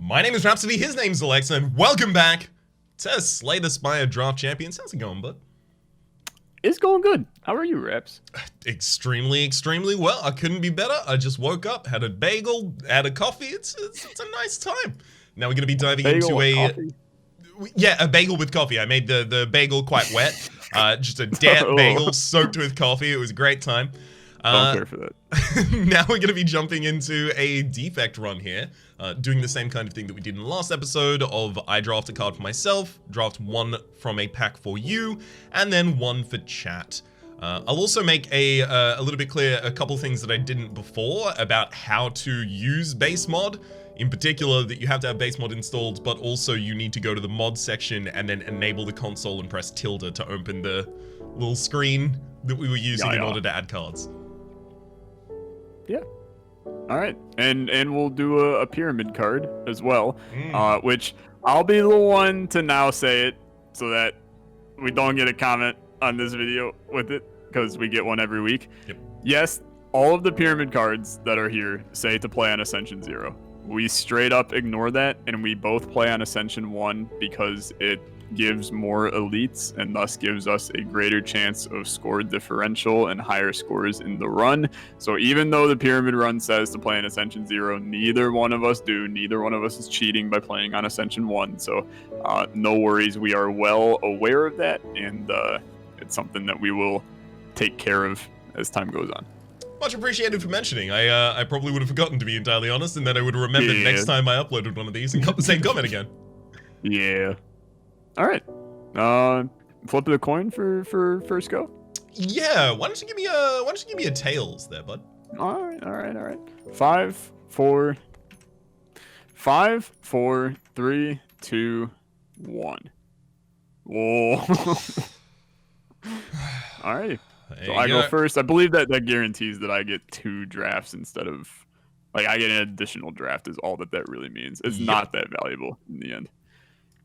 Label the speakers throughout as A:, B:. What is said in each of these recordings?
A: My name is Rhapsody, his name's Olexa, and welcome back to Slay the Spire Draft Champions. How's it going, bud?
B: It's going good. How are you, Raps?
A: Extremely well. I couldn't be better. I just woke up, had a bagel, had a coffee. It's a nice time. Now we're going to be diving into a bagel with coffee. I made the bagel quite wet. Just a damp bagel soaked with coffee. It was a great time.
B: Don't care for that.
A: Now we're going to be jumping into a defect run here, doing the same kind of thing that we did in the last episode of I draft a card for myself, draft one from a pack for you, and then one for chat. I'll also make a little bit clear a couple things that I didn't before about how to use base mod. In particular, that you have to have base mod installed, but also you need to go to the mod section and then enable the console and press tilde to open the little screen that we were using in order to add cards.
B: Yeah. All right, and we'll do a pyramid card as well, which I'll be the one to now say it so that we don't get a comment on this video with it, because we get one every week.
A: Yep.
B: Yes, all of the pyramid cards that are here say to play on Ascension 0. We straight up ignore that, and we both play on Ascension 1 because it gives more elites and thus gives us a greater chance of score differential and higher scores in the run. So even though the pyramid run says to play on Ascension 0, neither one of us do. Neither one of us is cheating by playing on Ascension 1. So no worries. We are well aware of that, and it's something that we will take care of as time goes on.
A: Much appreciated for mentioning. I probably would have forgotten, to be entirely honest, and then I would have remembered next time I uploaded one of these and got the same comment again.
B: Yeah. All right. Flip the coin for first go.
A: Yeah. Why don't you give me a tails there, bud?
B: All right. 5, 4, 3, 2, 1. Whoa. All right. So I go first. I believe that guarantees that I get 2 drafts instead of, like, I get an additional draft is all that really means. It's not that valuable in the end.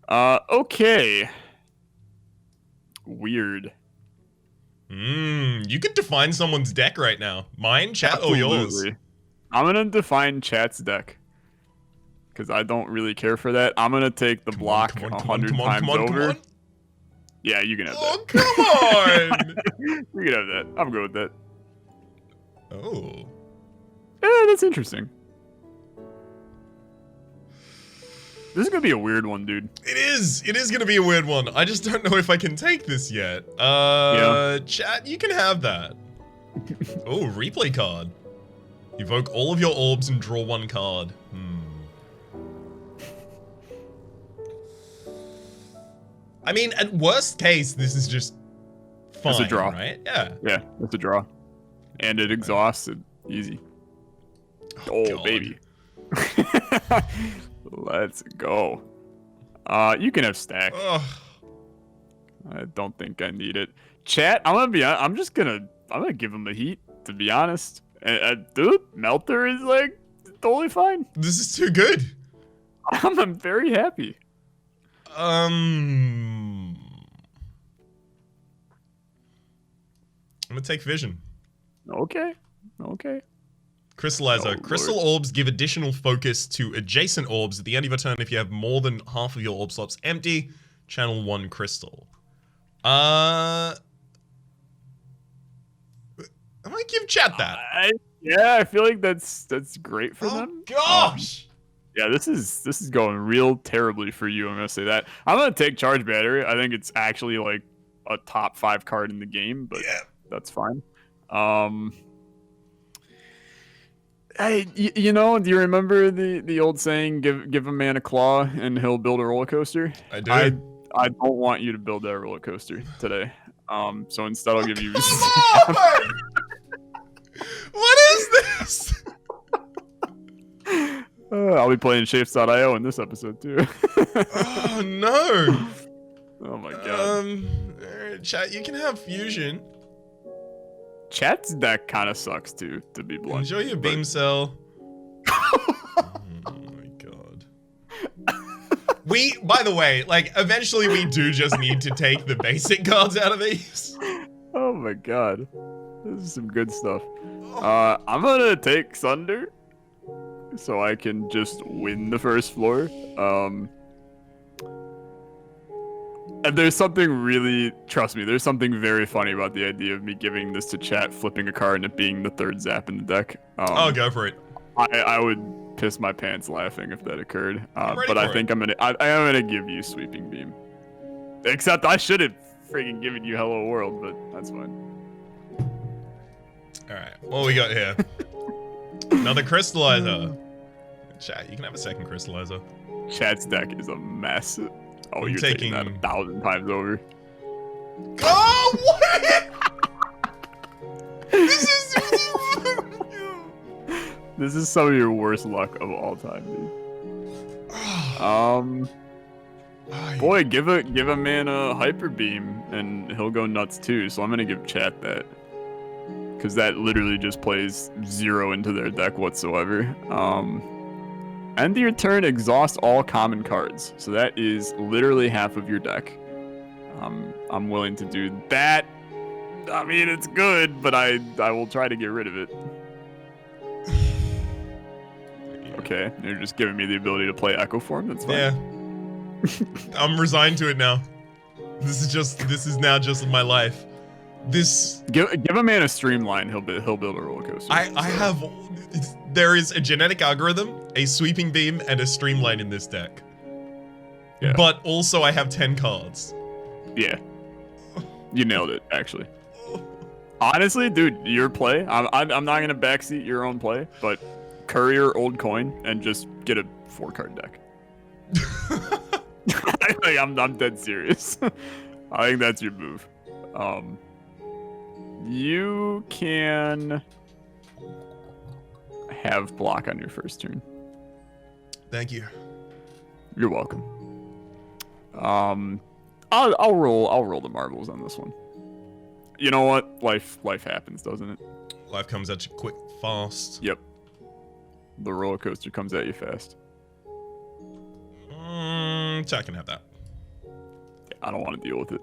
B: Okay. Weird.
A: You could define someone's deck right now. Mine, chat, or yours?
B: I'm gonna define chat's deck, because I don't really care for that. I'm gonna take the block 100 times over. Yeah, you can have that.
A: Oh, come on!
B: You can have that. I'm good with that.
A: Oh.
B: Yeah, that's interesting. This is gonna be a weird one, dude.
A: It is gonna be a weird one. I just don't know if I can take this yet. Chat, you can have that. Oh, replay card. Evoke all of your orbs and draw 1 card. I mean, at worst case, this is just fine,
B: it's a draw.
A: Right? Yeah.
B: Yeah, it's a draw. And it exhausts it easy. Oh baby. Let's go. You can have stack.
A: Ugh.
B: I don't think I need it. Chat, I'm gonna give him the heat, to be honest. Dude, Melter is like totally fine.
A: This is too good.
B: I'm very happy.
A: I'm gonna take Vision.
B: Okay.
A: Crystallizer.
B: Oh,
A: Crystal orbs give additional focus to adjacent orbs at the end of your turn if you have more than half of your orb slots empty. Channel 1 crystal. I might give chat that.
B: I feel like that's great for them.
A: Gosh!
B: Yeah, this is going real terribly for you. I'm gonna say that. I'm gonna take Charge Battery. I think it's actually like a top 5 card in the game, but that's fine. Hey, you know, do you remember the old saying, give a man a claw and he'll build a roller coaster?
A: I do.
B: I don't want you to build that roller coaster today. So instead I'll give you...
A: Come on! What is this?
B: I'll be playing Shapes.io in this episode too.
A: Oh no!
B: Oh my god.
A: Chat, you can have Fusion.
B: Chat's deck kind of sucks too, to be blunt.
A: Enjoy your beam cell. Oh my god. By the way, like, eventually we do just need to take the basic cards out of these.
B: Oh my god. This is some good stuff. I'm gonna take Sunder. so I can just win the first floor. And there's something really, trust me, there's something very funny about the idea of me giving this to chat, flipping a card, and it being the third zap in the deck.
A: Oh, go for it.
B: I would piss my pants laughing if that occurred. But I think
A: it.
B: I am gonna give you Sweeping Beam. Except I should have freaking given you Hello World, but that's fine.
A: All right, what we got here? Another crystallizer. Chat, you can have a second crystallizer.
B: Chat's deck is a mess. Oh,
A: I'm
B: you're taking that 1,000 times over.
A: Oh, what? This is.
B: This is some of your worst luck of all time, dude. Boy, give a man a Hyper Beam and he'll go nuts too. So I'm gonna give chat that, because that literally just plays 0 into their deck whatsoever. End of your turn, exhaust all common cards. So that is literally half of your deck. I'm willing to do that. I mean, it's good, but I will try to get rid of it. Okay, you're just giving me the ability to play Echo Form. That's fine.
A: Yeah. I'm resigned to it now. This is now just my life. This
B: give a man a Streamline, he'll build a roller coaster.
A: There is a genetic algorithm, a Sweeping Beam, and a Streamline in this deck.
B: Yeah.
A: But also I have 10 cards.
B: Yeah. You nailed it, actually. Honestly, dude, your play. I'm not gonna backseat your own play, but Courier Old Coin and just get a 4-card deck. I'm dead serious. I think that's your move. You can have block on your first turn.
A: Thank you.
B: You're welcome. I'll roll the marbles on this one. You know what? Life happens, doesn't it?
A: Life comes at you quick, fast.
B: Yep. The roller coaster comes at you fast.
A: Chat can have that.
B: I don't want to deal with it.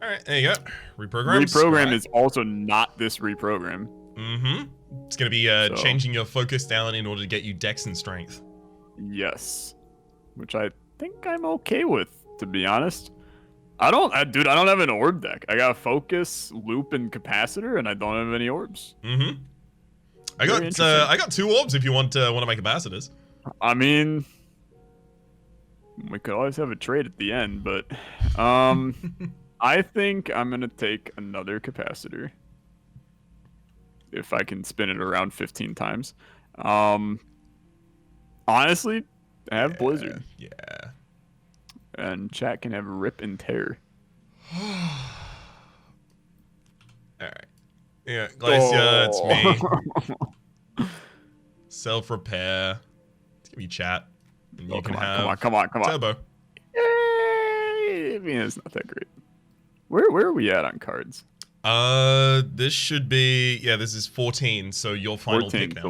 A: All right, there you go. Reprogram.
B: Reprogram is also not this reprogram.
A: Mm-hmm. It's gonna be changing your focus down in order to get you dex and strength.
B: Yes, which I think I'm okay with, to be honest. Dude, I don't have an orb deck. I got focus, loop, and capacitor, and I don't have any orbs.
A: Mm-hmm. I got 2 orbs if you want one of my capacitors.
B: I mean, we could always have a trade at the end, but I think I'm gonna take another capacitor if I can spin it around 15 times. Honestly, have Blizzard.
A: Yeah.
B: And chat can have Rip and Tear.
A: Alright. Yeah, Glacia, it's me. Self-repair. Give me chat. And you can have
B: come on.
A: Turbo.
B: Yay! I mean, it's not that great. Where are we at on cards?
A: This should be... Yeah, this is 14, so your final
B: 14,
A: pick now.
B: The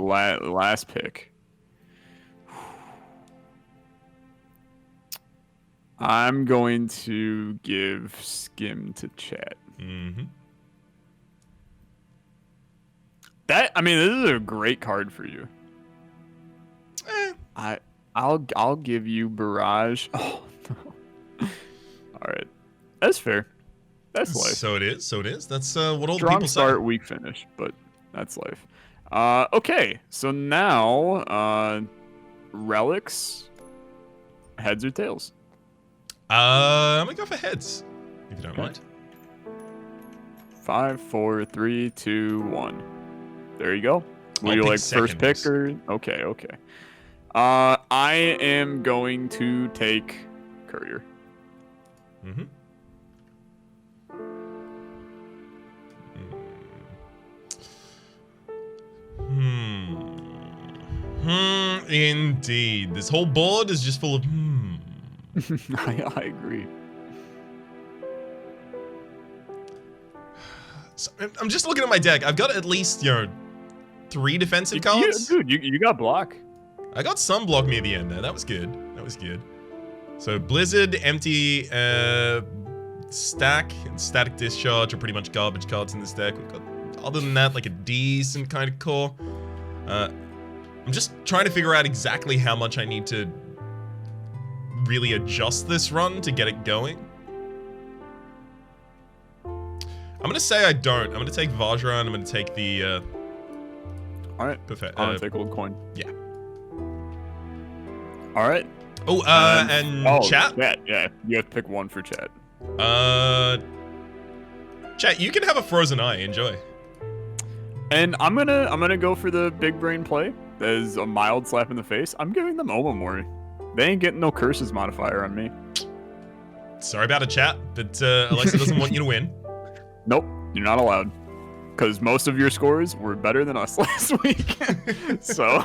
B: last pick. I'm going to give Skim to chat.
A: Mm-hmm.
B: This is a great card for you. I'll give you Barrage. Oh no. Alright. That's fair. That's life.
A: So it is. That's what old
B: Strong
A: people
B: start,
A: say.
B: weak finish, but that's life. Okay, so now relics, heads or tails?
A: I'm gonna go for heads, if you don't mind.
B: 5, 4, 3, 2, 1. There you go. Will you
A: pick
B: like first pick or okay. I am going to take Courier.
A: Mm-hmm. Indeed. This whole board is just full of
B: I agree.
A: So, I'm just looking at my deck. I've got at least, 3 defensive cards.
B: Dude, you got block.
A: I got some block near the end there. That was good. So Blizzard, empty, stack, and static discharge are pretty much garbage cards in this deck. We've got, other than that, like a decent kind of core. I'm just trying to figure out exactly how much I need to really adjust this run to get it going. I'm gonna say I don't. I'm gonna take Vajra and I'm gonna take the
B: Alright.
A: perfect.
B: I'm gonna take a little coin.
A: Yeah.
B: Alright.
A: Oh, chat?
B: Chat, yeah. You have to pick one for chat.
A: Chat, you can have a frozen eye. Enjoy.
B: And I'm gonna go for the big brain play. As a mild slap in the face. I'm giving them Omamori. They ain't getting no curses modifier on me.
A: Sorry about it, chat, but Olexa doesn't want you to win.
B: Nope, you're not allowed. Because most of your scores were better than us last week. So,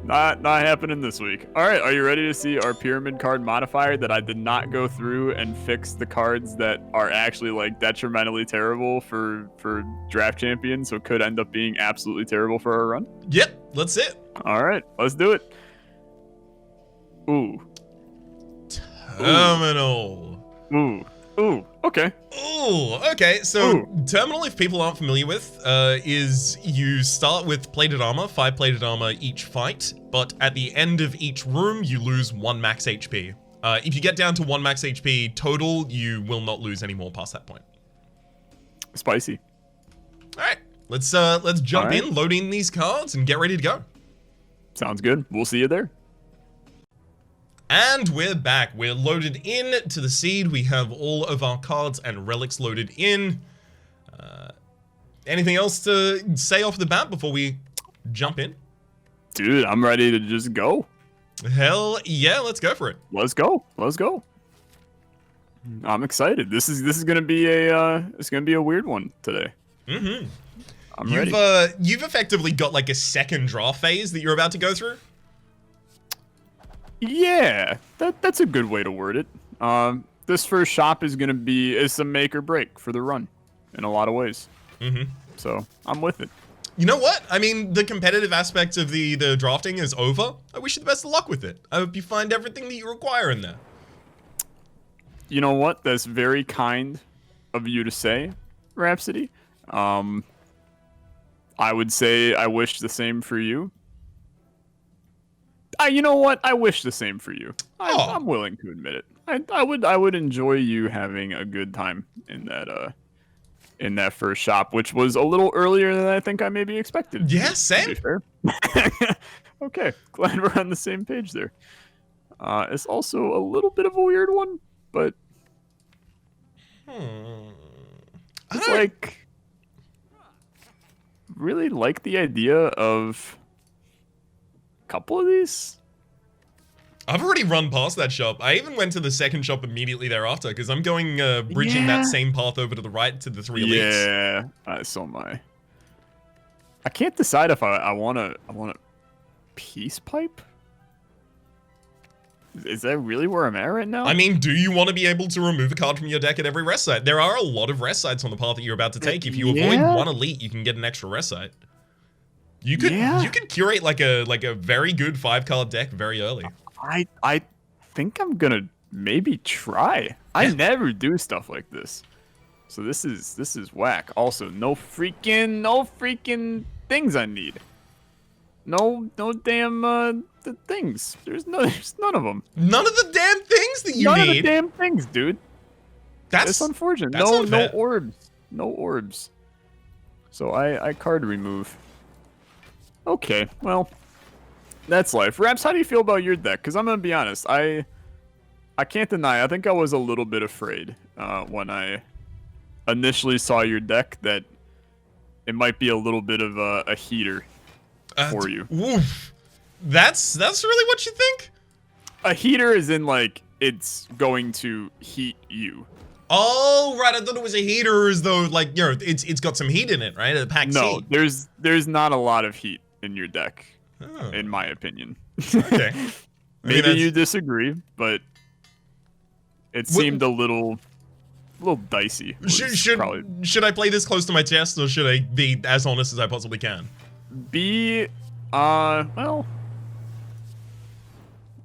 B: not happening this week. All right, are you ready to see our pyramid card modifier that I did not go through and fix the cards that are actually like detrimentally terrible for draft champions, so could end up being absolutely terrible for our run?
A: Yep, that's it.
B: All right, let's do it. Ooh.
A: Terminal.
B: Ooh, okay.
A: Ooh, okay. So,
B: Ooh.
A: Terminal, if people aren't familiar with, is you start with plated armor, 5 plated armor each fight, but at the end of each room, you lose 1 max HP. If you get down to 1 max HP total, you will not lose any more past that point.
B: Spicy.
A: All right, let's jump in, load in these cards, and get ready to go.
B: Sounds good. We'll see you there.
A: And we're back. We're loaded in to the seed. We have all of our cards and relics loaded in. Anything else to say off the bat before we jump in?
B: Dude, I'm ready to just go.
A: Hell yeah, let's go for it.
B: Let's go. Let's go. I'm excited. This is gonna be a weird one today.
A: Mm-hmm.
B: I'm ready.
A: You've effectively got like a second draft phase that you're about to go through.
B: Yeah, that's a good way to word it. This first shop is gonna be a make or break for the run, in a lot of ways.
A: Mm-hmm.
B: So I'm with it.
A: You know what? I mean, the competitive aspect of the drafting is over. I wish you the best of luck with it. I hope you find everything that you require in there.
B: You know what? That's very kind of you to say, Rhapsody. I would say I wish the same for you. You know what? I wish the same for you. I'm willing to admit it. I would enjoy you having a good time in that first shop, which was a little earlier than I think I maybe expected.
A: Yeah, same.
B: To be fair. Okay, glad we're on the same page there. It's also a little bit of a weird one, but it's like really like the idea of a couple of these.
A: I've already run past that shop. I even went to the second shop immediately thereafter because I'm going bridging that same path over to the right to the 3 elites.
B: Yeah, so am I. I can't decide if I want a peace pipe. Is that really where I'm at right now?
A: I mean, do you want to be able to remove a card from your deck at every rest site? There are a lot of rest sites on the path that you're about to take. If you avoid one elite, you can get an extra rest site. You could curate like a very good 5-card deck very early.
B: I think I'm gonna maybe try. I never do stuff like this, so this is whack. Also, no freaking things I need. No damn the things. There's none of them.
A: None of the damn things that you need.
B: None of the damn things, dude. That's unfortunate. No orbs. No orbs. So I card remove. Okay, well. That's life. Raps, how do you feel about your deck? Because I'm going to be honest, I can't deny, I think I was a little bit afraid when I initially saw your deck that it might be a little bit of a heater for you.
A: Oof. That's really what you think?
B: A heater is in like, it's going to heat you.
A: Oh, right. I thought it was a heater as though like, you know, it's got some heat in it, right? The pack
B: No, there's not a lot of heat in your deck. In my opinion.
A: Okay.
B: Maybe you disagree, but it seemed a little dicey.
A: Should I play this close to my chest, or should I be as honest as I possibly can?
B: Well,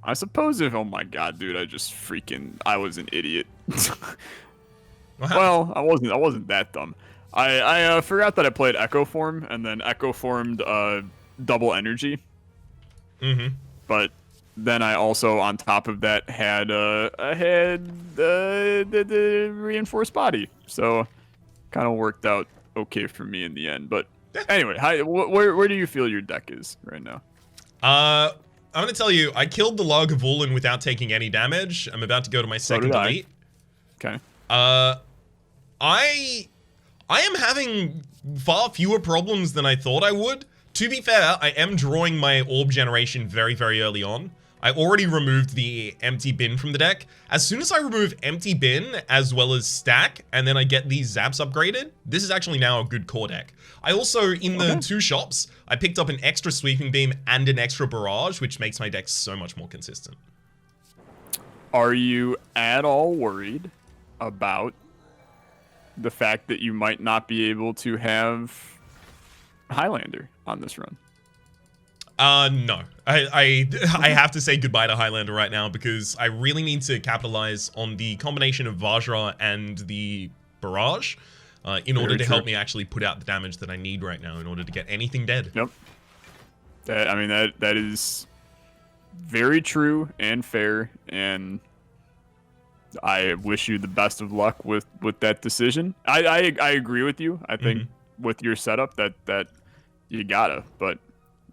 B: I suppose if, oh my god, dude, I was an idiot. Well, I wasn't that dumb. I forgot that I played Echo Form, and then Echo Formed double energy. But then I also, on top of that, had the reinforced body, so kind of worked out okay for me in the end. But anyway, where do you feel your deck is right now?
A: I'm gonna tell you, I killed the Log of Ulin without taking any damage. I'm about to go to my second elite.
B: Okay.
A: I am having far fewer problems than I thought I would. To be fair, I am drawing my orb generation very, very early on. I already removed the empty bin from the deck. As soon as I remove empty bin as well as stack, and then I get these zaps upgraded, this is actually now a good core deck. I also, in the 2 shops, I picked up an extra sweeping beam and an extra barrage, which makes my deck so much more consistent.
B: Are you at all worried about the fact that you might not be able to have Highlander on this run?
A: No. I have to say goodbye to Highlander right now because I really need to capitalize on the combination of Vajra and the Barrage in order to help me actually put out the damage that I need right now in order to get anything dead.
B: Yep. That is very true and fair, and I wish you the best of luck with that decision. I agree with you. I think with your setup that you gotta, but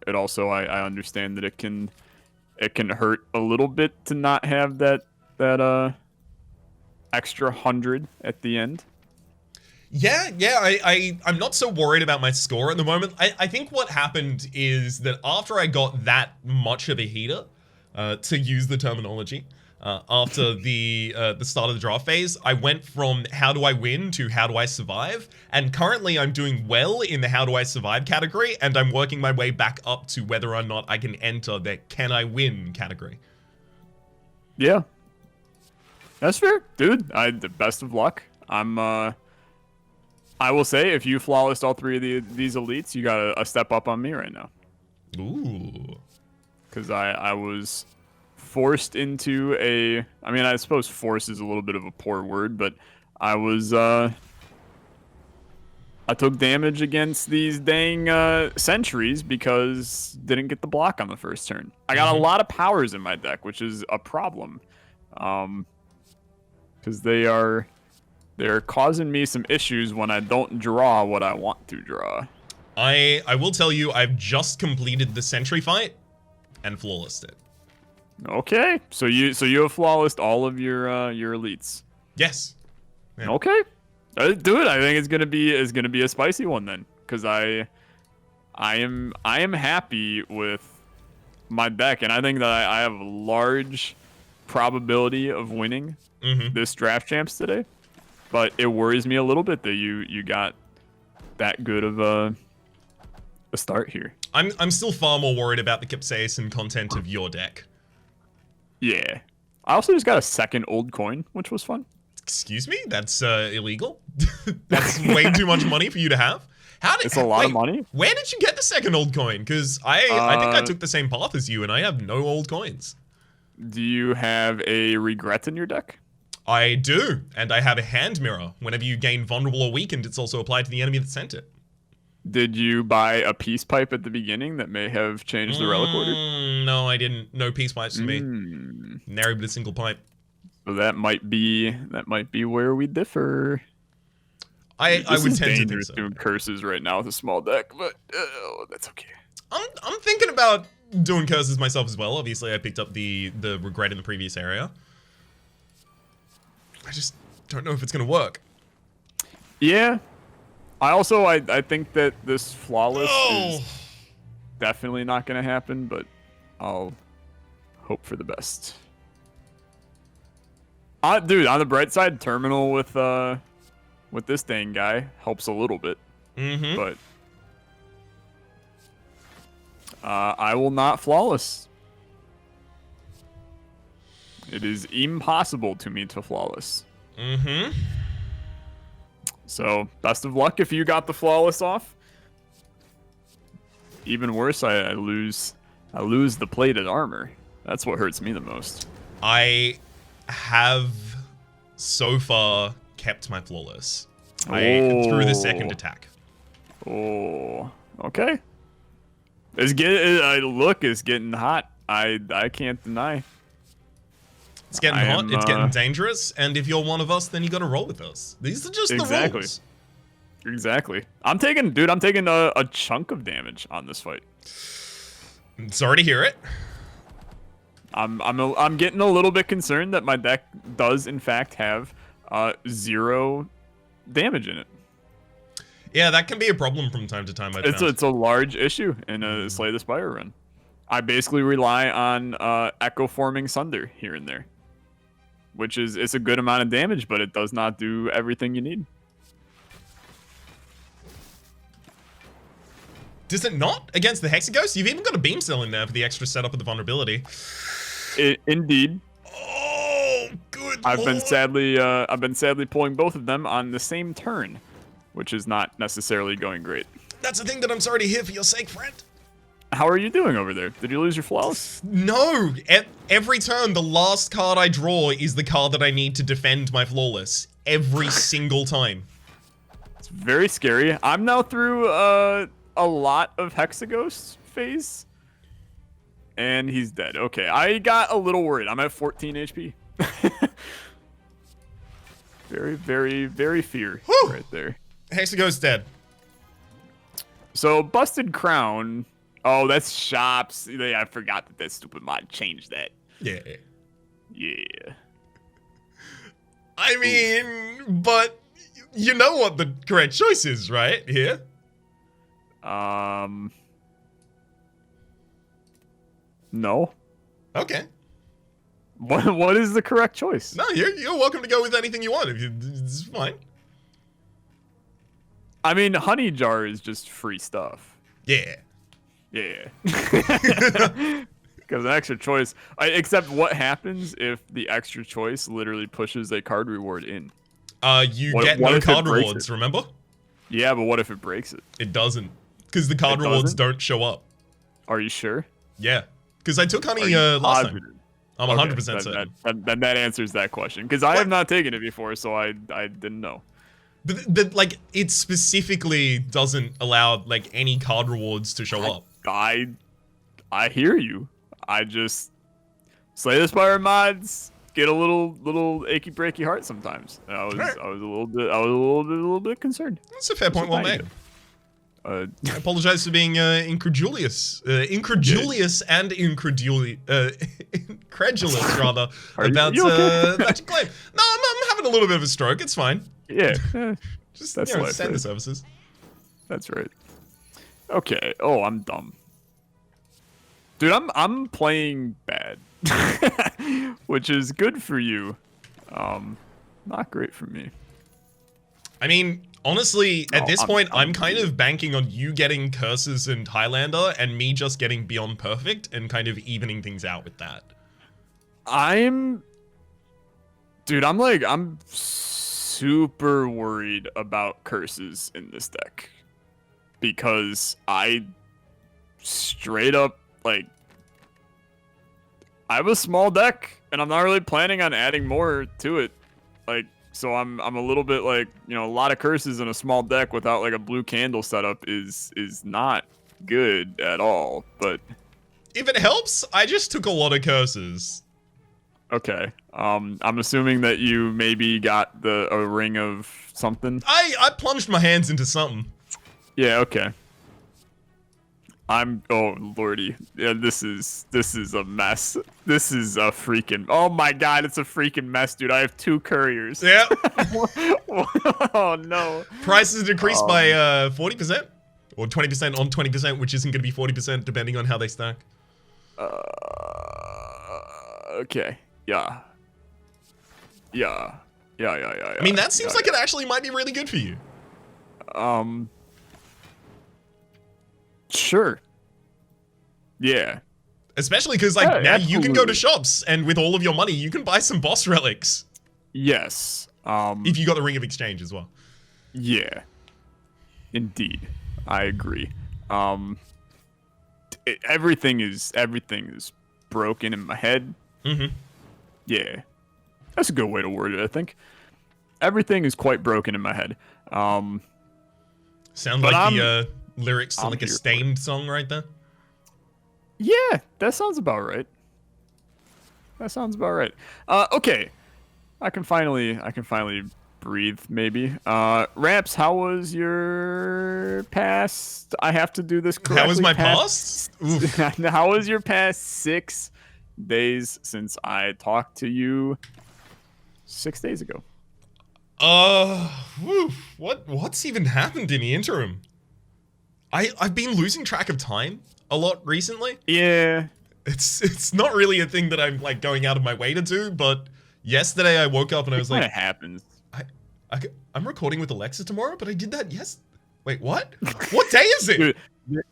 B: it also I understand that it can hurt a little bit to not have that extra 100 at the end.
A: Yeah, I'm not so worried about my score at the moment. I think what happened is that after I got that much of a heater, to use the terminology, after the start of the draft phase, I went from how do I win to how do I survive, and currently I'm doing well in the how do I survive category, and I'm working my way back up to whether or not I can enter the can I win category.
B: Yeah, that's fair, dude. The best of luck. I will say, if you flawlessed all 3 of these elites, you got a step up on me right now.
A: Ooh.
B: Because I was forced into I suppose force is a little bit of a poor word, but I took damage against these dang sentries because didn't get the block on the first turn. I got a lot of powers in my deck, which is a problem. Because they're causing me some issues when I don't draw what I want to draw.
A: I will tell you, I've just completed the sentry fight and flawlessed it.
B: Okay, so you have flawlessed all of your elites.
A: Yes. Yeah.
B: Okay, do it. I think it's gonna be a spicy one then, because I am happy with my deck, and I think that I have a large probability of winning this draft champs today. But it worries me a little bit that you got that good of a start here.
A: I'm still far more worried about the capsaicin content of your deck.
B: Yeah. I also just got a second old coin, which was fun.
A: Excuse me? That's illegal? That's way too much money for you to have?
B: It's a lot of money.
A: Where did you get the second old coin? Because I think I took the same path as you, and I have no old coins.
B: Do you have a regret in your deck?
A: I do, and I have a hand mirror. Whenever you gain vulnerable or weakened, it's also applied to the enemy that sent it.
B: Did you buy a peace pipe at the beginning that may have changed the relic order?
A: No, I didn't. No peace pipes for me. Nary but a single pipe.
B: So that might be where we differ.
A: I would tend to think so.
B: Doing curses right now with a small deck, but that's okay.
A: I'm thinking about doing curses myself as well. Obviously, I picked up the regret in the previous area. I just don't know if it's gonna work.
B: Yeah. I think that this flawless is definitely not gonna happen, but I'll hope for the best. Dude, on the bright side, terminal with this dang guy helps a little bit. But I will not flawless. It is impossible to me to flawless. So, best of luck if you got the flawless off. Even worse, I lose the plated armor. That's what hurts me the most.
A: I have so far kept my flawless. I threw the second attack.
B: Oh, okay. It's getting hot. I can't deny.
A: It's getting hot, it's getting dangerous, and if you're one of us, then you gotta roll with us. These are just the rules.
B: Exactly. I'm taking a chunk of damage on this fight.
A: Sorry to hear it.
B: I'm getting a little bit concerned that my deck does in fact have 0 damage in it.
A: Yeah, that can be a problem from time to time.
B: It's a large issue in a Slay the Spire run. I basically rely on Echo forming Sunder here and there, which is it's a good amount of damage, but it does not do everything you need.
A: Does it not against the Hexaghost? You've even got a beam cell in there for the extra setup of the vulnerability.
B: Indeed.
A: Oh, good.
B: I've been sadly pulling both of them on the same turn, which is not necessarily going great.
A: That's the thing that I'm sorry to hear for your sake, friend.
B: How are you doing over there? Did you lose your flawless?
A: No. Every turn, the last card I draw is the card that I need to defend my flawless. Every single time.
B: It's very scary. I'm now through a lot of Hexaghost phase. And he's dead. Okay, I got a little worried. I'm at 14 HP. Very, very, very fear right there.
A: Hexaghost dead.
B: So, Busted Crown. Oh, that's Shops. I forgot that stupid mod changed that.
A: Yeah.
B: Yeah.
A: I mean, but you know what the correct choice is, right? Here?
B: No.
A: Okay.
B: What is the correct choice?
A: No, you're welcome to go with anything you want. It's fine.
B: I mean, Honey Jar is just free stuff.
A: Yeah.
B: Yeah. Because an extra choice. Except what happens if the extra choice literally pushes a card reward in?
A: You get no card rewards, remember?
B: Yeah, but what if it breaks it?
A: It doesn't. Because the card rewards don't show up.
B: Are you sure?
A: Yeah. Because I took Honey last time. I'm 100% certain.
B: Then that answers that question. Because I have not taken it before, so I didn't know.
A: But like, it specifically doesn't allow, like, any card rewards to show up.
B: I hear you. I just Slay the Spire mods get a little achy breaky heart sometimes. And I was a little bit concerned.
A: That's a fair point, well made. I apologize for being incredulous and incredulous rather about that claim. No, I'm having a little bit of a stroke. It's fine.
B: Yeah,
A: just standard services.
B: That's right. Okay. Oh, I'm dumb. Dude, I'm playing bad. Which is good for you. Not great for me.
A: I mean, honestly, at this point, I'm kind of banking on you getting Curses and Highlander and me just getting Beyond Perfect and kind of evening things out with that.
B: I'm super worried about Curses in this deck. Because I straight up, like, I have a small deck, and I'm not really planning on adding more to it. Like, so I'm a little bit like, you know, a lot of curses in a small deck without like a blue candle setup is not good at all. But
A: if it helps, I just took a lot of curses.
B: Okay. I'm assuming that you maybe got a ring of something.
A: I plunged my hands into something.
B: Yeah, okay. Oh lordy. Yeah, this is a mess. This is a freaking, oh my god, it's a freaking mess, dude. I have 2 couriers.
A: Yeah.
B: Oh no.
A: Prices decreased by 40% or 20% on 20%, which isn't going to be 40% depending on how they stack.
B: Okay. Yeah. I
A: mean, that seems like it actually might be really good for you.
B: Sure. Yeah.
A: Especially because, like, now absolutely. You can go to shops, and with all of your money, you can buy some boss relics.
B: Yes.
A: If you got the Ring of Exchange as well.
B: Yeah. Indeed. I agree. Everything is broken in my head.
A: Mm-hmm.
B: Yeah. That's a good way to word it, I think. Everything is quite broken in my head.
A: Sound like the lyrics to like a Stained song right there.
B: Yeah, that sounds about right. Okay, I can finally breathe. Maybe. Raps, how was your past? I have to do this correctly.
A: How was my past? Oof.
B: How was your past 6 days since I talked to you 6 days ago?
A: What's even happened in the interim? I've been losing track of time a lot recently.
B: Yeah.
A: It's not really a thing that I'm like going out of my way to do, but yesterday I woke up and I was like,
B: it happens.
A: I'm recording with Olexa tomorrow, but I did that Wait, what? What day is it?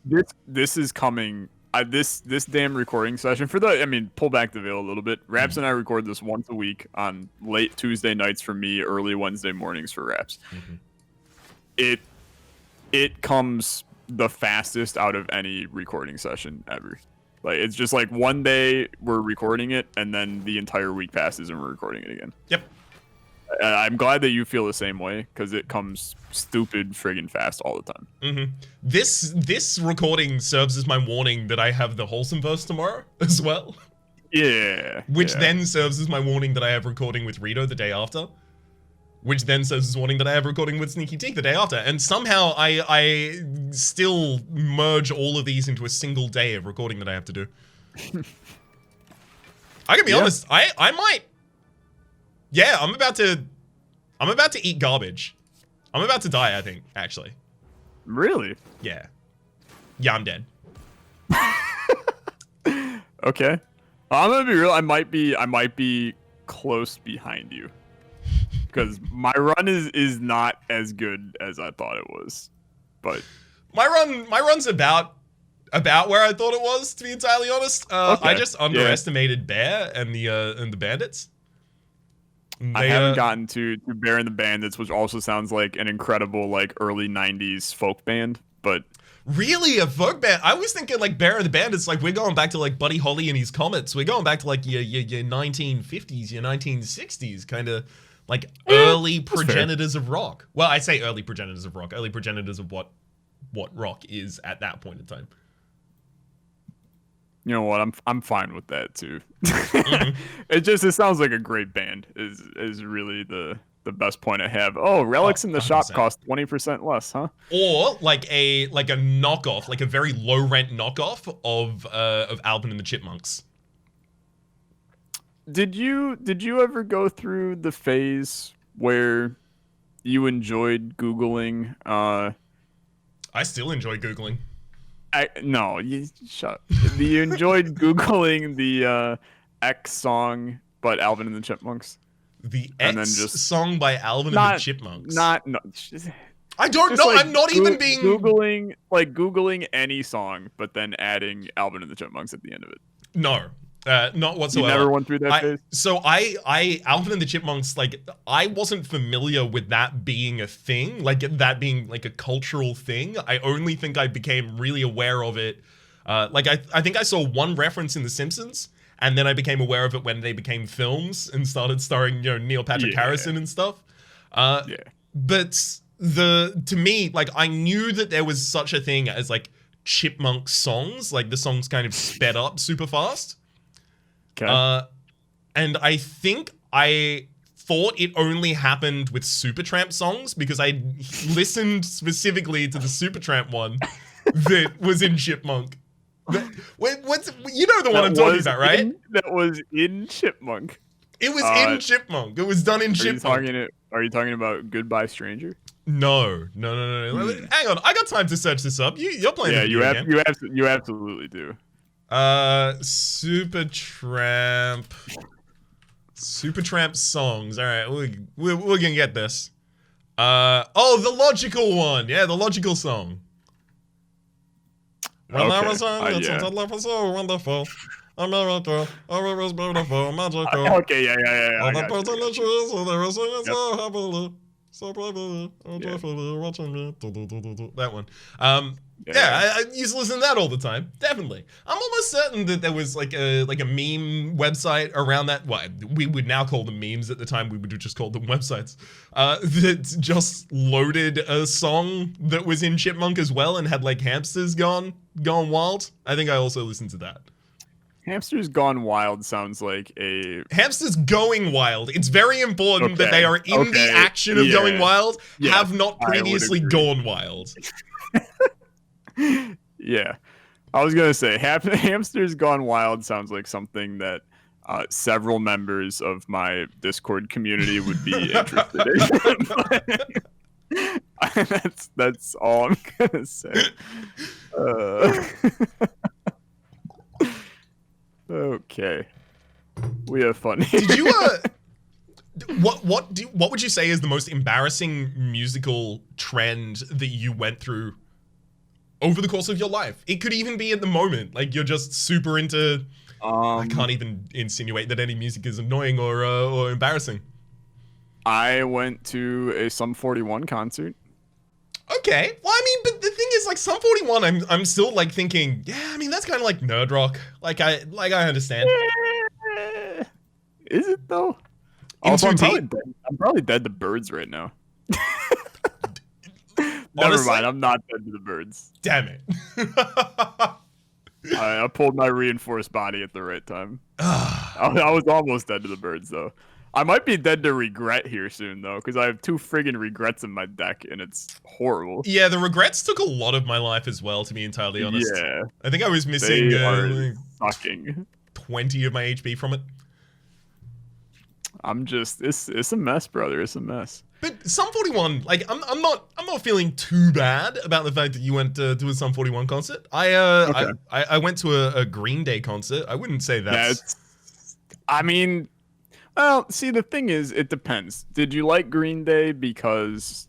B: Dude, this is coming. This damn recording session pull back the veil a little bit. Raps and I record this once a week on late Tuesday nights for me, early Wednesday mornings for Raps. It comes the fastest out of any recording session ever. Like, it's just like one day we're recording it, and then the entire week passes and we're recording it again.
A: Yep.
B: I'm glad that you feel the same way, because it comes stupid friggin' fast all the time.
A: This recording serves as my warning that I have the Wholesome Verse tomorrow as well.
B: Yeah.
A: Which then serves as my warning that I have recording with Rito the day after. Which then serves as warning that I have recording with Sneaky Teak the day after. And somehow I still merge all of these into a single day of recording that I have to do. I can be honest, I might... Yeah, I'm about to eat garbage. I'm about to die, I think, actually.
B: Really?
A: Yeah. Yeah, I'm dead.
B: Okay. I'm gonna be real, I might be close behind you. Because my run is not as good as I thought it was. But
A: my run's about where I thought it was, to be entirely honest.
B: Okay.
A: I just underestimated Bear and the bandits.
B: I haven't gotten to Bear and the Bandits, which also sounds like an incredible like early 90s folk band, but
A: really a folk band? I was thinking like Bear and the Bandits, like we're going back to like Buddy Holly and his Comets. We're going back to like your 1950s, your 1960s kind of like early progenitors of rock. Well, I say early progenitors of rock, early progenitors of what rock is at that point in time.
B: You know what? I'm fine with that too. It sounds like a great band is really the best point I have. Oh, relics in the 100%. Shop cost 20% less, huh?
A: Or like a knockoff, like a very low rent knockoff of Alvin and the Chipmunks.
B: Did you ever go through the phase where you enjoyed Googling?
A: I still enjoy Googling.
B: No, you shut up. You enjoyed Googling the X song, but Alvin and the Chipmunks?
A: The X song by Alvin and the Chipmunks?
B: No.
A: I don't know.
B: Like
A: I'm not even being...
B: Googling any song, but then adding Alvin and the Chipmunks at the end of it.
A: No. Not whatsoever.
B: You never went through that phase?
A: So Alvin and the Chipmunks, like, I wasn't familiar with that being a thing, like that being like a cultural thing. I only think I became really aware of it. I think I saw one reference in The Simpsons, and then I became aware of it when they became films and started starring, Neil Patrick Harrison and stuff. But to me, like, I knew that there was such a thing as like chipmunk songs, like the songs kind of sped up super fast.
B: Okay.
A: And I think I thought it only happened with Supertramp songs because I listened specifically to the Supertramp one that was in Chipmunk. What's you know the one I'm talking about, right?
B: That was in Chipmunk.
A: It was in Chipmunk. It was done in Chipmunk.
B: Are you talking about Goodbye Stranger?
A: No. Hang on, I got time to search this up. You're playing.
B: Yeah, you absolutely do.
A: Supertramp songs. All right, we're gonna get this. The logical one. Yeah, the logical song.
B: Okay.
A: So wonderful. America, was beautiful, magical.
B: Okay, yeah.
A: All the birds in the trees, and they were singing so happily, so bravely, watching me. That one. Yeah, I used to listen to that all the time. Definitely. I'm almost certain that there was like a meme website around that. Well, we would now call them memes. At the time, we would have just called them websites. That just loaded a song that was in Chipmunk as well and had like hamsters gone wild. I think I also listened to that.
B: Hamsters Gone Wild sounds like a...
A: Hamsters going wild. It's very important that they are in the action of going wild, have not previously gone wild.
B: Yeah. I was going to say, Hamsters Gone Wild sounds like something that several members of my Discord community would be interested in. That's all I'm going to say. Okay. We have fun here.
A: Did you what would you say is the most embarrassing musical trend that you went through over the course of your life? It could even be at the moment, like you're just super into I can't even insinuate that any music is annoying or embarrassing.
B: I went to a Sum 41 concert.
A: Okay. Well, I mean, but the thing is, like, Sum 41, I'm still like thinking, yeah, I mean, that's kind of like nerd rock. Like I understand.
B: Is it though? Also, I'm probably dead to birds right now. Never mind, I'm not dead to the birds.
A: Damn it.
B: I pulled my reinforced body at the right time. I was almost dead to the birds though. I might be dead to regret here soon, though, because I have 2 friggin' regrets in my deck, and it's horrible.
A: Yeah, the regrets took a lot of my life as well, to be entirely honest.
B: Yeah.
A: I think I was missing
B: sucking
A: 20 of my HP from it.
B: I'm just, it's a mess, brother. It's a mess.
A: But Sum 41, like, I'm not feeling too bad about the fact that you went to a Sum 41 concert. I went to a Green Day concert. I wouldn't say that's...
B: I mean... Well, see, the thing is, it depends. Did you like Green Day because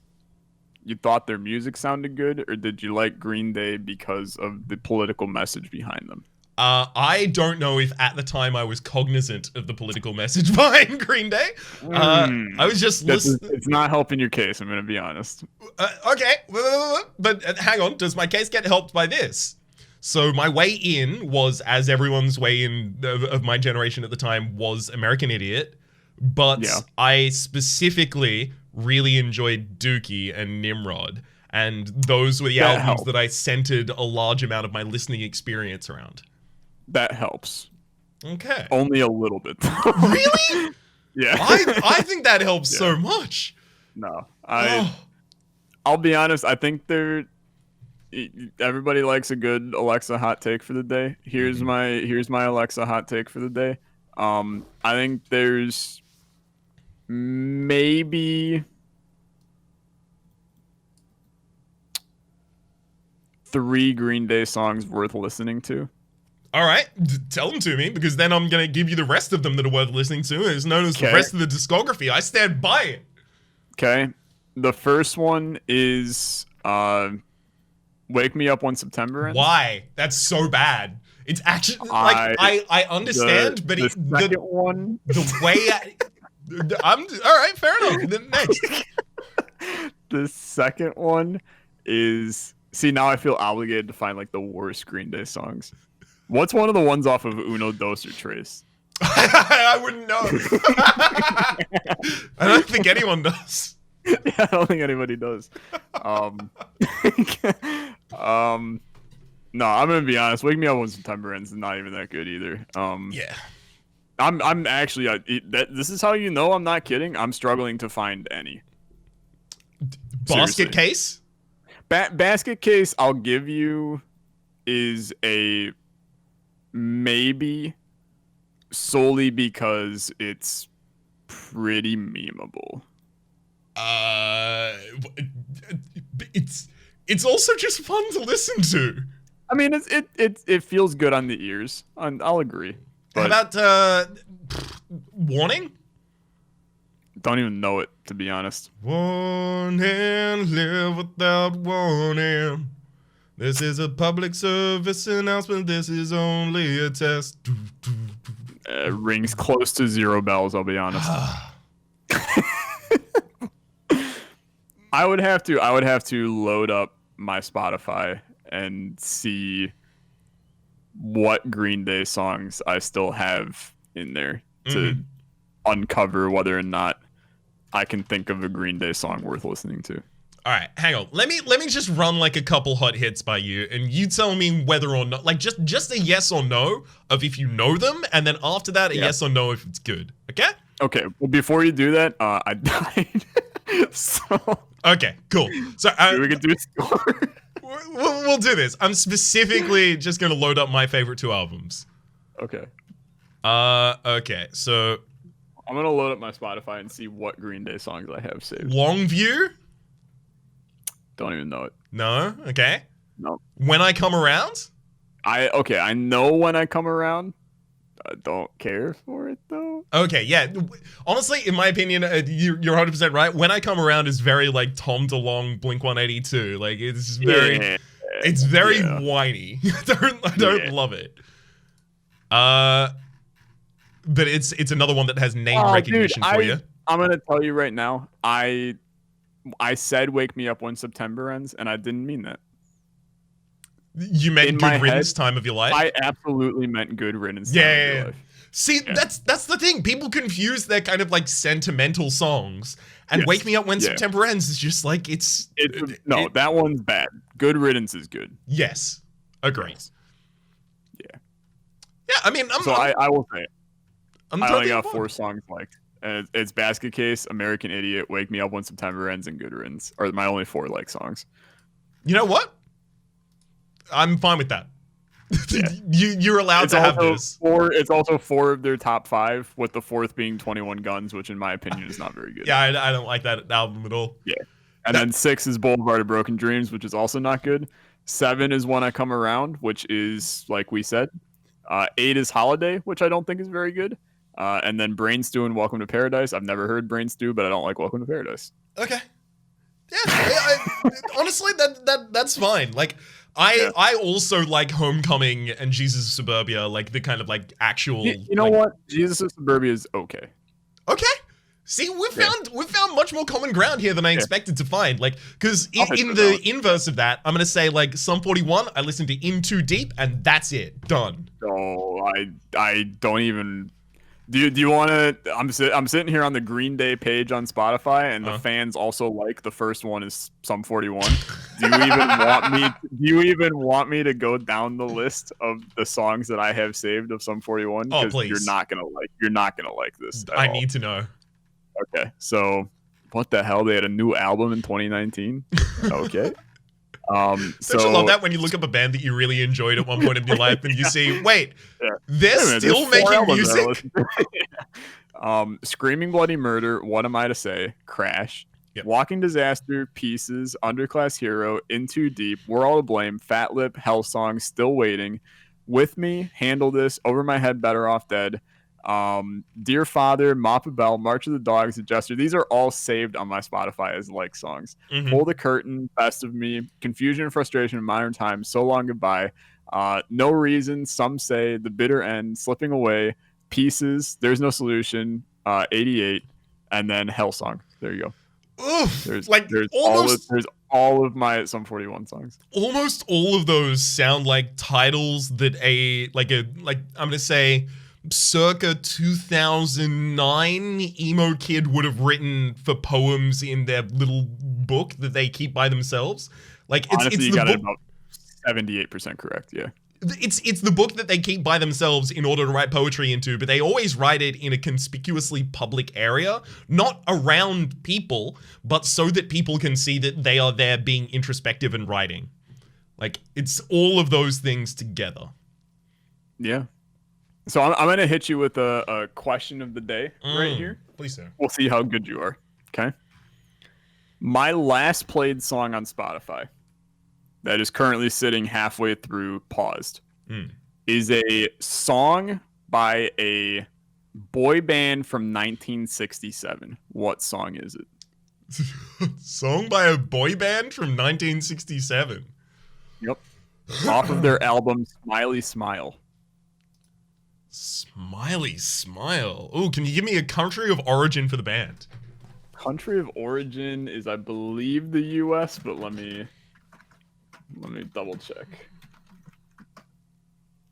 B: you thought their music sounded good, or did you like Green Day because of the political message behind them?
A: I don't know if at the time I was cognizant of the political message behind Green Day. I was just listening.
B: It's not helping your case, I'm going to be honest.
A: Okay, but hang on. Does my case get helped by this? So my way in was, as everyone's way in of my generation at the time, was American Idiot. But I specifically really enjoyed Dookie and Nimrod. And those were the albums that I centered a large amount of my listening experience around.
B: That helps.
A: Okay.
B: Only a little bit, though.
A: Really?
B: Yeah.
A: I think that helps so much.
B: No. I'll be honest, I think everybody likes a good Olexa hot take for the day. Here's my Olexa hot take for the day. I think there's maybe 3 Green Day songs worth listening to.
A: All right, tell them to me, because then I'm going to give you the rest of them that are worth listening to. It's known as the rest of the discography. I stand by it. Okay.
B: The first one is Wake Me Up When September Ends.
A: Why? That's so bad. It's actually, like, I understand, but
B: the second one...
A: The way all right, fair enough. Then next.
B: The second one is... See, now I feel obligated to find, like, the worst Green Day songs. What's one of the ones off of Uno, Dos, or Tres?
A: I wouldn't know. I don't think anyone does.
B: Yeah, I don't think anybody does. No, I'm gonna be honest. Wake Me Up When September Ends is not even that good either.
A: Yeah.
B: I'm actually this is how you know I'm not kidding. I'm struggling to find any.
A: Basket Case?
B: Basket Case, I'll give you, is a maybe, solely because it's pretty memeable.
A: It's also just fun to listen to.
B: I mean, it feels good on the ears. I'll agree.
A: But how about Warning?
B: Don't even know it, to be honest.
A: Warning, live without warning. This is a public service announcement. This is only a test.
B: Rings close to 0 bells, I'll be honest. I would have to load up my Spotify and see what Green Day songs I still have in there to uncover whether or not I can think of a Green Day song worth listening to.
A: All right, hang on. Let me just run like a couple hot hits by you, and you tell me whether or not, like just a yes or no of if you know them, and then after that a yes or no if it's good. Okay?
B: Okay. Well, before you do that, I died. So
A: okay, cool. So
B: we can do a score.
A: we'll do this. I'm specifically just gonna load up my favorite 2 albums.
B: Okay.
A: Okay. So
B: I'm gonna load up my Spotify and see what Green Day songs I have saved.
A: Longview.
B: Don't even know it.
A: No. Okay.
B: No.
A: When I Come Around.
B: I know When I Come Around. I don't care for it though.
A: Okay, yeah. Honestly, in my opinion, you're 100% right. When I Come Around is very like Tom DeLonge, Blink-182. Like it's very whiny. I don't love it. But it's another one that has name recognition for you.
B: I'm gonna tell you right now. I said "Wake Me Up When September Ends," and I didn't mean that.
A: You meant Good Riddance Time of Your Life?
B: I absolutely meant Good Riddance Time of Your Life.
A: See, that's the thing. People confuse their kind of like sentimental songs, and Wake Me Up When September Ends is just like
B: that one's bad. Good Riddance is good.
A: Yes, agree.
B: Yeah.
A: I mean,
B: I will say, I
A: totally
B: only got 4 songs liked. And it's Basket Case, American Idiot, Wake Me Up When September Ends, and Good Riddance are my only 4 like songs.
A: You know what? I'm fine with that.
B: Yeah.
A: You're allowed to have this.
B: It's also 4 of their top 5, with the 4th being 21 Guns, which in my opinion is not very good.
A: Yeah, I don't like that album at all.
B: Yeah. And then 6 is Boulevard of Broken Dreams, which is also not good. 7 is When I Come Around, which is, like we said. 8 is Holiday, which I don't think is very good. And then Brain Stew and Welcome to Paradise. I've never heard Brain Stew, but I don't like Welcome to Paradise.
A: Okay. Yeah, honestly, that's fine. Like, I also like Homecoming and Jesus of Suburbia, like the kind of like actual.
B: You know what? Jesus of Suburbia is okay.
A: Okay. See, we've found much more common ground here than I expected to find. Like, because in the inverse of that, I'm gonna say like Sum 41. I listened to In Too Deep, and that's it. Done.
B: Oh, I don't even. Do you want to? I'm sitting here on the Green Day page on Spotify, and the fans also like the first one is Sum 41. Do you even want me to go down the list of the songs that I have saved of Sum 41?
A: Oh, please.
B: You're not gonna like this.
A: I need to know.
B: Okay, so what the hell? They had a new album in 2019. Okay.
A: Don't you love that when you look up a band that you really enjoyed at one point in your life and you see, wait, they're still making music?
B: Screaming Bloody Murder, What Am I to Say, Crash, Walking Disaster, Pieces, Underclass Hero, In Too Deep, We're All to Blame, Fat Lip, Hell Song, Still Waiting, With Me, Handle This, Over My Head, Better Off Dead, Dear Father, Mop a Bell, March of the Dogs, Adjuster. These are all saved on my Spotify as like songs. Pull the Curtain, Best of Me, Confusion and Frustration in Modern Times, So Long Goodbye, No Reason, Some Say, The Bitter End, Slipping Away, Pieces, There's No Solution, 88, and then Hell Song. There you go.
A: Oof,
B: there's
A: all
B: of my Sum 41 songs.
A: Almost all of those sound like titles that I'm gonna say circa 2009 emo kid would have written for poems in their little book that they keep by themselves. Like,
B: honestly, you got it about 78% correct. Yeah.
A: It's the book that they keep by themselves in order to write poetry into, but they always write it in a conspicuously public area, not around people, but so that people can see that they are there being introspective and writing. Like, it's all of those things together.
B: Yeah. So I'm going to hit you with a question of the day right here.
A: Please, sir.
B: We'll see how good you are. Okay. My last played song on Spotify that is currently sitting halfway through paused is a song by a boy band from 1967. What song is it?
A: Song by a boy band from 1967.
B: Yep. Off of their album Smiley Smile.
A: Smiley Smile. Oh, can you give me a country of origin for the band?
B: Country of origin is, I believe, the U.S., but let me Let me double check.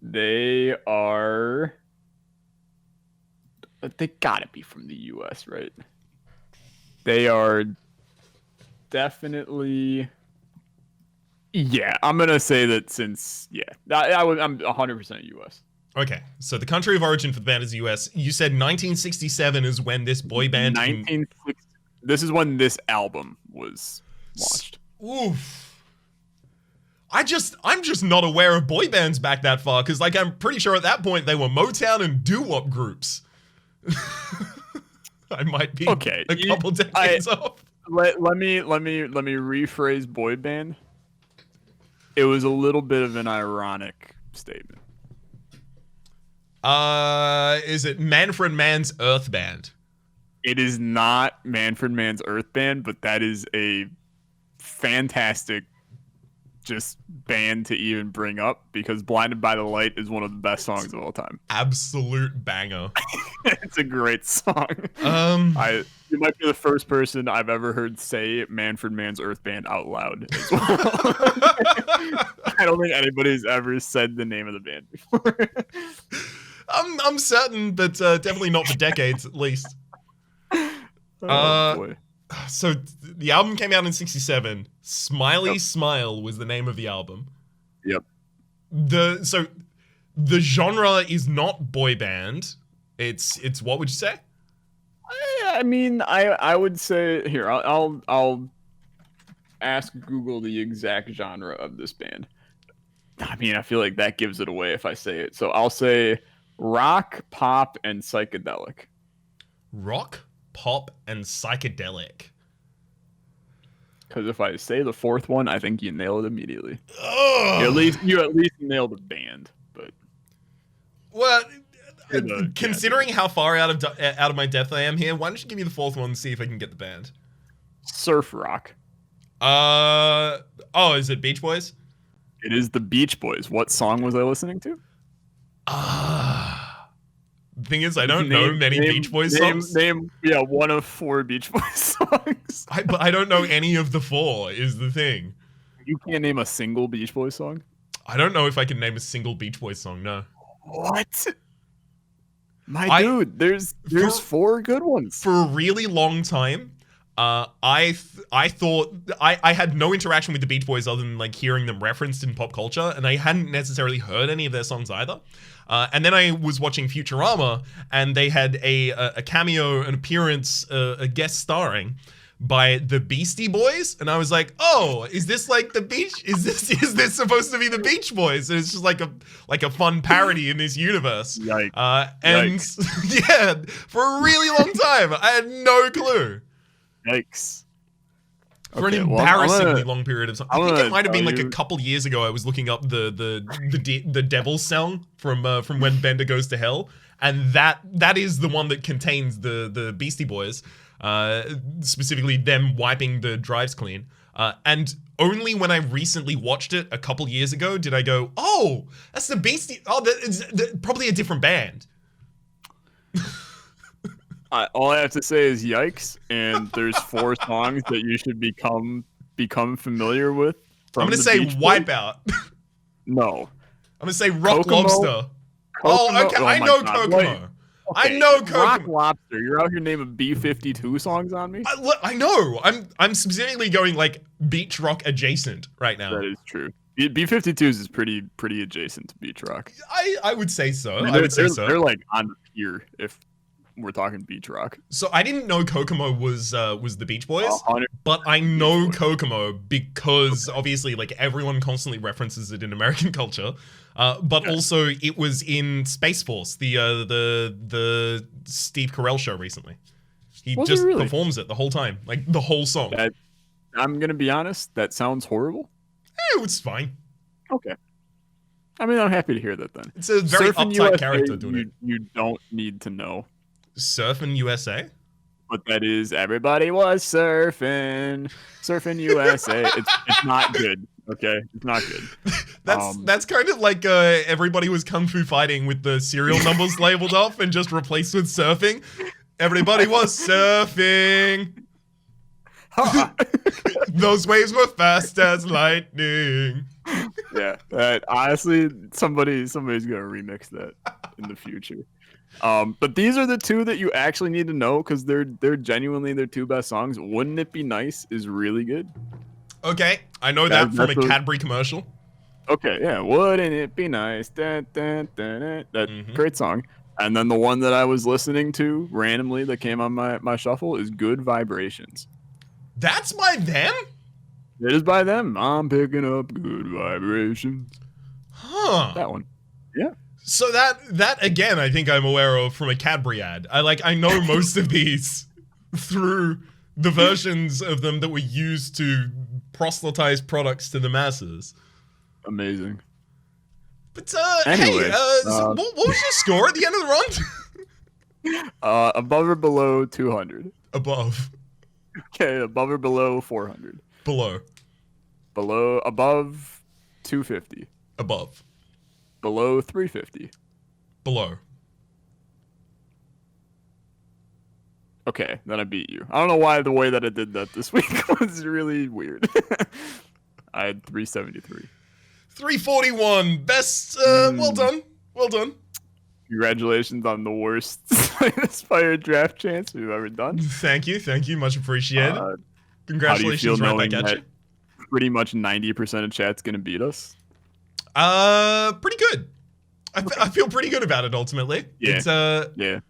B: They are. They gotta be from the U.S., right? They are definitely. Yeah, I'm gonna say that since I'm 100% U.S.
A: Okay, so the country of origin for the band is US. You said 1967 is when this boy band.
B: This is when this album was launched.
A: Oof. I'm just not aware of boy bands back that far, because like I'm pretty sure at that point they were Motown and doo-wop groups. I might be a couple decades off.
B: Let me rephrase boy band. It was a little bit of an ironic statement.
A: Is it Manfred Mann's Earth Band?
B: It is not Manfred Mann's Earth Band, but that is a fantastic just band to even bring up, because Blinded by the Light is one of the best songs of all time.
A: Absolute banger.
B: It's a great song. You might be the first person I've ever heard say Manfred Mann's Earth Band out loud as well. I don't think anybody's ever said the name of the band before.
A: I'm certain, but definitely not for decades at least.
B: Oh boy.
A: So the album came out in 67. Smiley Smile was the name of the album.
B: Yep.
A: So the genre is not boy band. It's what would you say?
B: I mean, I would say here. I'll ask Google the exact genre of this band. I mean, I feel like that gives it away if I say it. So I'll say rock, pop, and psychedelic.
A: Rock, pop, and psychedelic.
B: Because if I say the fourth one, I think you nail it immediately.
A: Ugh.
B: You at least nail the band, but
A: well, considering how far out of my depth I am here, why don't you give me the fourth one and see if I can get the band?
B: Surf rock.
A: Is it Beach Boys?
B: It is the Beach Boys. What song was I listening to?
A: The thing is, I don't know many Beach Boys songs.
B: Name one of 4 Beach Boys songs.
A: But I don't know any of the 4, is the thing.
B: You can't name a single Beach Boys song?
A: I don't know if I can name a single Beach Boys song, no.
B: What? Dude, there's 4 good ones.
A: For a really long time, I thought I had no interaction with the Beach Boys other than like hearing them referenced in pop culture, and I hadn't necessarily heard any of their songs either. And then I was watching Futurama, and they had a cameo, an appearance, a guest starring by the Beastie Boys, and I was like, oh, is this like the Beach? Is this supposed to be the Beach Boys? And it's just like a fun parody in this universe.
B: Yikes.
A: Yikes. Yeah, for a really long time, I had no clue.
B: Yikes.
A: For an embarrassingly long period of time. I think it might have been like a couple years ago. I was looking up the Devil's song from when Bender Goes to Hell, and that is the one that contains the Beastie Boys, specifically them wiping the drives clean. And only when I recently watched it a couple years ago did I go, oh, that's the Beastie. Oh, that's probably a different band.
B: All I have to say is yikes, and there's 4 songs that you should become familiar with.
A: I'm gonna say Wipeout.
B: No.
A: I'm gonna say Rock
B: Kokomo?
A: Lobster. Oh, okay. I know Kokomo.
B: Okay.
A: I know Kokomo.
B: Rock Lobster. You're out here naming B-52 songs on me?
A: I know. I'm specifically going like beach rock adjacent right now.
B: That is true. B-52s is pretty adjacent to beach rock.
A: I would say so.
B: I would say so. They're like on the pier if we're talking beach rock.
A: So I didn't know Kokomo was the Beach Boys,
B: 100%.
A: but I know Kokomo because obviously like everyone constantly references it in American culture. But also it was in Space Force, the Steve Carell show recently. He just performs it the whole time, like the whole song.
B: I'm gonna be honest, that sounds horrible.
A: It's fine.
B: Okay. I mean, I'm happy to hear that then.
A: It's a very
B: Surfing
A: uptight
B: USA,
A: character doing it.
B: You don't need to know.
A: Surfing USA?
B: But that is everybody was surfing USA. It's not good. Okay, it's not good.
A: That's kind of like everybody was kung fu fighting with the serial numbers labeled off and just replaced with surfing. Everybody was surfing. Those waves were fast as lightning.
B: Yeah, honestly, somebody's gonna remix that in the future. But these are the two that you actually need to know because they're genuinely their two best songs. Wouldn't It Be Nice is really good.
A: Okay, I know that from a Cadbury commercial.
B: Okay, yeah. Wouldn't it be nice? That great song. And then the one that I was listening to randomly that came on my shuffle is Good Vibrations.
A: That's by them?
B: It is by them. I'm picking up good vibrations.
A: Huh.
B: That one. Yeah.
A: So that again, I think I'm aware of from a Cadbury ad. I know most of these through the versions of them that were used to proselytize products to the masses.
B: Amazing.
A: But
B: anyway,
A: hey, so what was your score at the end of the round?
B: Above or below 200.
A: Above.
B: Okay, above or below 400.
A: Below.
B: Above 250.
A: Above.
B: Below 350.
A: Below.
B: Okay, then I beat you. I don't know why the way that I did that this week was really weird. I had 373.
A: 341. Best. Well done. Well done.
B: Congratulations on the worst Slay the Spire draft chance we've ever done.
A: Thank you. Much appreciated. Congratulations right back at you.
B: Pretty much 90% of chat's gonna beat us.
A: Pretty good. I feel pretty good about it ultimately.
B: Yeah.
A: It's
B: yeah.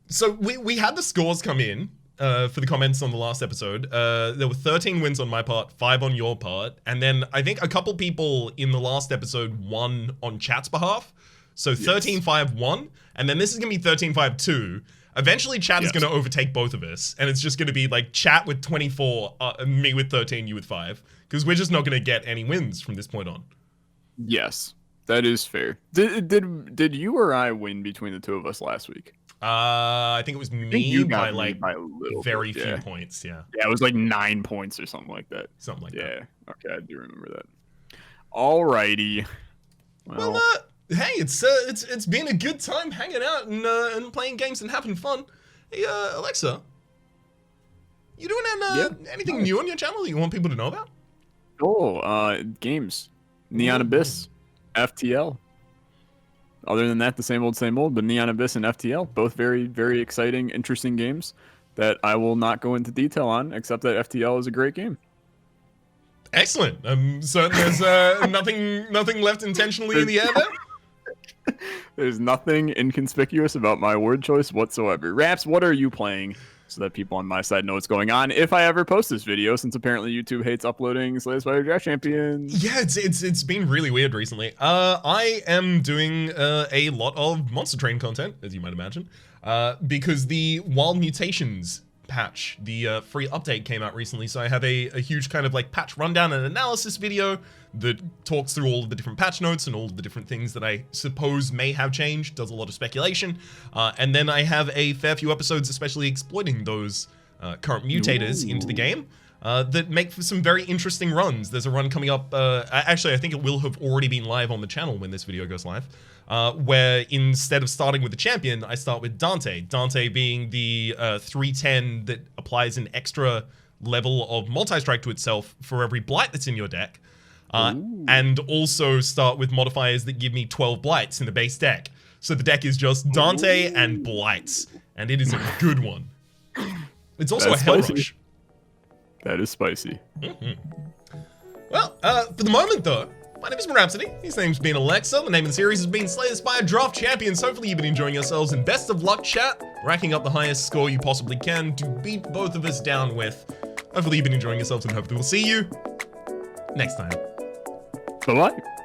A: So we had the scores come in for the comments on the last episode. There were 13 wins on my part, 5 on your part, and then I think a couple people in the last episode won on chat's behalf. So 13-5-1, and then this is gonna be 13-5-2. Eventually, chat is going to overtake both of us, and it's just going to be like chat with 24, me with 13, you with 5, because we're just not going to get any wins from this point on.
B: Yes, that is fair. Did you or I win between the two of us last week?
A: I think it was me by like
B: by a little
A: very
B: bit,
A: few points. Yeah.
B: Yeah, it was like 9 points or something like that.
A: Something like that.
B: Yeah. Okay, I do remember that. Alrighty.
A: Well, hey, it's been a good time hanging out and playing games and having fun. Hey, Alexa, you doing anything new on your channel that you want people to know about?
B: Oh, games, Neon Abyss, FTL. Other than that, the same old, but Neon Abyss and FTL, both very, very exciting, interesting games that I will not go into detail on, except that FTL is a great game.
A: Excellent. So there's nothing left intentionally in the air there?
B: There's nothing inconspicuous about my word choice whatsoever. Raps, what are you playing so that people on my side know what's going on if I ever post this video, since apparently YouTube hates uploading Slay the Spire Draft Champions?
A: Yeah, it's been really weird recently. I am doing a lot of Monster Train content, as you might imagine, because the Wild Mutations patch, the free update came out recently, so I have a huge kind of like patch rundown and analysis video that talks through all of the different patch notes and all of the different things that I suppose may have changed, does a lot of speculation, and then I have a fair few episodes especially exploiting those current mutators into the game that make for some very interesting runs. There's a run coming up, actually I think it will have already been live on the channel when this video goes live, where instead of starting with the champion, I start with Dante. Dante being the 310 that applies an extra level of multi-strike to itself for every blight that's in your deck. And also start with modifiers that give me 12 blights in the base deck. So the deck is just Dante and blights, and it is a good one. It's also
B: That's
A: a Hell
B: spicy.
A: Rush.
B: That is spicy.
A: Well, for the moment though, my name is Rhapsody, his name's been Olexa, the name of the series has been Slay the Spire Draft Champions. Hopefully you've been enjoying yourselves, and best of luck chat, racking up the highest score you possibly can to beat both of us down with. Hopefully you've been enjoying yourselves, and hopefully we'll see you next time.
B: Bye-bye.